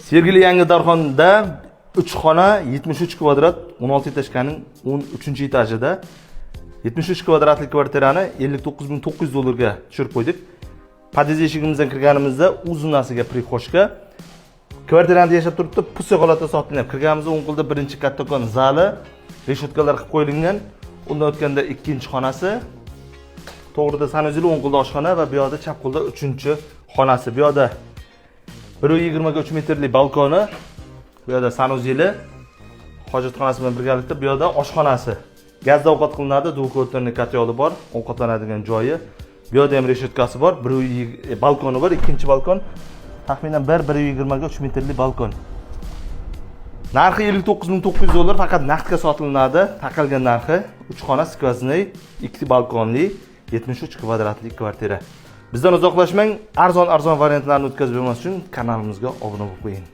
Sevgili yangi Darxonda 3 xona 73 kvadrat 16 etажkaning 13 etajida 73 kvadratlik kvartirani 59.900 dollarga tushirib qo'ydik. Pod'ezd eshigimizdan kirganimizda u zonasiga prixoshka. Kvartirada yashab turibdi, pusi holatda sotilgan. Kirganimizda o'ng qo'lda birinchi kattakon zali, reshotkalar qilib qo'yilgan. Undan o'tganda ikkinchi xonasi, to'g'rida sanuzel o'ng qo'lda oshxona va bu yoqda chap qo'lda 3-xonasi. Bu yoqda 1.20 ga 3 metrli balkoni, bu yoqda sanuzeli, hojatxonasi bilan birgalikda bu yoqda oshxonasi. Gazda ovqat qilinadi, duv-ko'rtinli katyoli bor, ovqatlanadigan joyi. Bu yoqda ham reshotkasi bor, balkoni bor, ikkinchi balkon. Taxminan 1.20 ga 3 metrli balkon. Narxi 59.900 dollar, faqat naqdga sotilinadi. Taqalgan narxi 3 xona skvoznoy, 2 balkonli, 73 kvadratli kvartira. Bizdan uzoqlashmang, arzon variantlarni o'tkazib bermas uchun kanalimizga obuna bo'lib qo'ying.